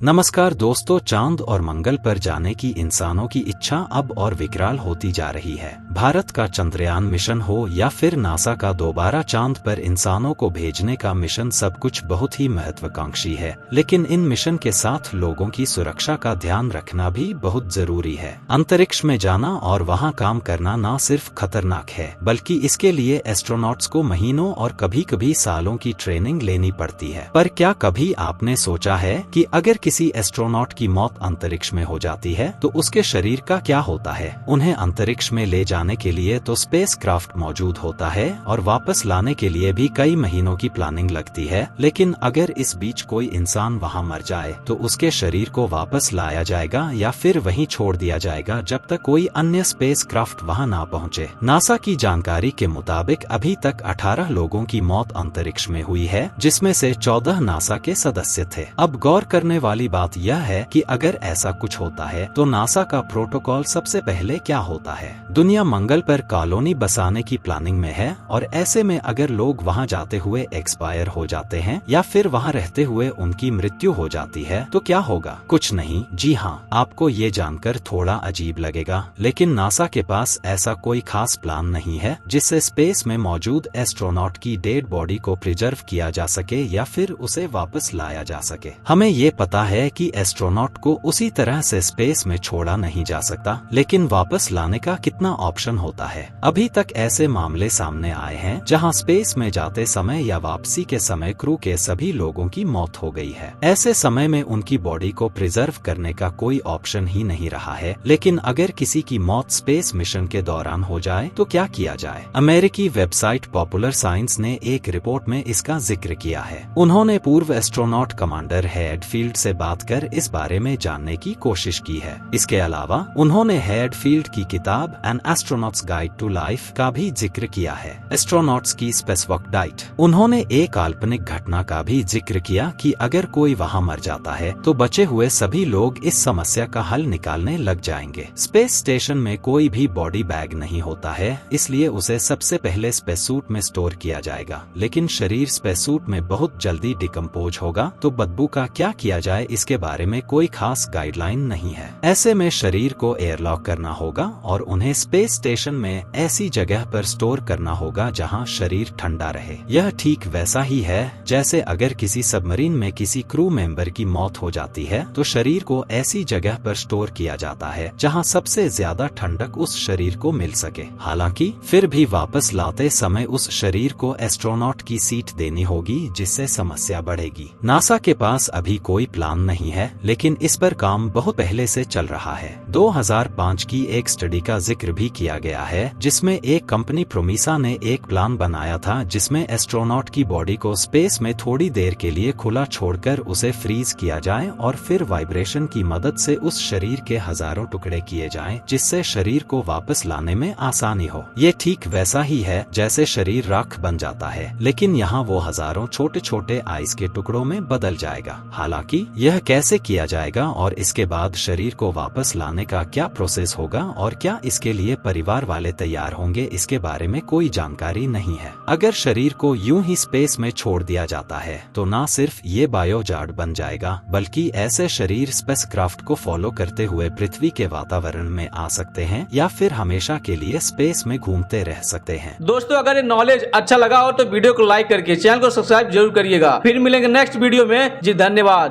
नमस्कार दोस्तों, चांद और मंगल पर जाने की इंसानों की इच्छा अब और विकराल होती जा रही है। भारत का चंद्रयान मिशन हो या फिर नासा का दोबारा चांद पर इंसानों को भेजने का मिशन, सब कुछ बहुत ही महत्वाकांक्षी है। लेकिन इन मिशन के साथ लोगों की सुरक्षा का ध्यान रखना भी बहुत जरूरी है। अंतरिक्ष में जाना और वहां काम करना न सिर्फ खतरनाक है, बल्कि इसके लिए एस्ट्रोनॉट्स को महीनों और कभी कभी सालों की ट्रेनिंग लेनी पड़ती है। पर क्या कभी आपने सोचा है कि अगर किसी एस्ट्रोनॉट की मौत अंतरिक्ष में हो जाती है तो उसके शरीर का क्या होता है? उन्हें अंतरिक्ष में ले जाने के लिए तो स्पेसक्राफ्ट मौजूद होता है और वापस लाने के लिए भी कई महीनों की प्लानिंग लगती है। लेकिन अगर इस बीच कोई इंसान वहां मर जाए तो उसके शरीर को वापस लाया जाएगा या फिर वहीं छोड़ दिया जाएगा जब तक कोई अन्य स्पेसक्राफ्ट वहां ना पहुंचे। नासा की जानकारी के मुताबिक अभी तक 18 लोगों की मौत अंतरिक्ष में हुई है, जिसमें से 14 नासा के सदस्य थे। अब गौर करने वाली बात यह है कि अगर ऐसा कुछ होता है तो नासा का प्रोटोकॉल सबसे पहले क्या होता है? दुनिया मंगल पर कॉलोनी बसाने की प्लानिंग में है और ऐसे में अगर लोग वहां जाते हुए एक्सपायर हो जाते हैं या फिर वहां रहते हुए उनकी मृत्यु हो जाती है तो क्या होगा? कुछ नहीं, जी हाँ, आपको ये जानकर थोड़ा अजीब लगेगा, लेकिन नासा के पास ऐसा कोई खास प्लान नहीं है जिससे स्पेस में मौजूद एस्ट्रोनॉट की डेड बॉडी को प्रिजर्व किया जा सके या फिर उसे वापस लाया जा सके। हमें ये पता है कि एस्ट्रोनॉट को उसी तरह से स्पेस में छोड़ा नहीं जा सकता, लेकिन वापस लाने का कितना ऑप्शन होता है? अभी तक ऐसे मामले सामने आए हैं जहां स्पेस में जाते समय या वापसी के समय क्रू के सभी लोगों की मौत हो गई है। ऐसे समय में उनकी बॉडी को प्रिजर्व करने का कोई ऑप्शन ही नहीं रहा है। लेकिन अगर किसी की मौत स्पेस मिशन के दौरान हो जाए तो क्या किया जाए? अमेरिकी वेबसाइट पॉपुलर साइंस ने एक रिपोर्ट में इसका जिक्र किया है। उन्होंने पूर्व एस्ट्रोनॉट कमांडर हैडफील्ड से बात कर इस बारे में जानने की कोशिश की है। इसके अलावा उन्होंने हैडफील्ड की किताब an astronaut's guide to life का भी जिक्र किया है। एस्ट्रोनॉट्स की स्पेसिफिक डाइट। उन्होंने एक काल्पनिक घटना का भी जिक्र किया कि अगर कोई वहां मर जाता है तो बचे हुए सभी लोग इस समस्या का हल निकालने लग जाएंगे। स्पेस स्टेशन में कोई भी बॉडी बैग नहीं होता है, इसलिए उसे सबसे पहले स्पेससूट में स्टोर किया जाएगा। लेकिन शरीर स्पेससूट में बहुत जल्दी डिकम्पोज होगा, तो बदबू का क्या किया जाए इसके बारे में कोई खास गाइडलाइन नहीं है। ऐसे में शरीर को एयरलॉक करना होगा और उन्हें स्पेस स्टेशन में ऐसी जगह पर स्टोर करना होगा जहां शरीर ठंडा रहे। यह ठीक वैसा ही है जैसे अगर किसी सबमरीन में किसी क्रू मेंबर की मौत हो जाती है तो शरीर को ऐसी जगह पर स्टोर किया जाता है जहां सबसे ज्यादा ठंडक उस शरीर को मिल सके। हालांकि फिर भी वापस लाते समय उस शरीर को एस्ट्रोनॉट की सीट देनी होगी, जिससे समस्या बढ़ेगी। नासा के पास अभी कोई प्लान नहीं है, लेकिन इस पर काम बहुत पहले से चल रहा है। 2005 की एक स्टडी का जिक्र भी किया गया है जिसमें एक कंपनी प्रोमिसा ने एक प्लान बनाया था जिसमें एस्ट्रोनॉट की बॉडी को स्पेस में थोड़ी देर के लिए खुला छोड़कर उसे फ्रीज किया जाए और फिर वाइब्रेशन की मदद से उस शरीर के हजारों टुकड़े किए जाएं, जिससे शरीर को वापस लाने में आसानी हो। ये ठीक वैसा ही है जैसे शरीर राख बन जाता है, लेकिन यहाँ वो हजारों छोटे छोटे आइस के टुकड़ों में बदल जाएगा। हालांकि यह कैसे किया जाएगा और इसके बाद शरीर को वापस लाने का क्या प्रोसेस होगा और क्या इसके लिए परिवार वाले तैयार होंगे, इसके बारे में कोई जानकारी नहीं है। अगर शरीर को यूं ही स्पेस में छोड़ दिया जाता है तो न सिर्फ ये बायोजार्ड बन जाएगा, बल्कि ऐसे शरीर स्पेसक्राफ्ट को फॉलो करते हुए पृथ्वी के वातावरण में आ सकते हैं या फिर हमेशा के लिए स्पेस में घूमते रह सकते हैं। दोस्तों, अगर ये नॉलेज अच्छा लगा हो तो वीडियो को लाइक करके चैनल को सब्सक्राइब जरूर करिएगा। फिर मिलेंगे नेक्स्ट वीडियो में। जी धन्यवाद।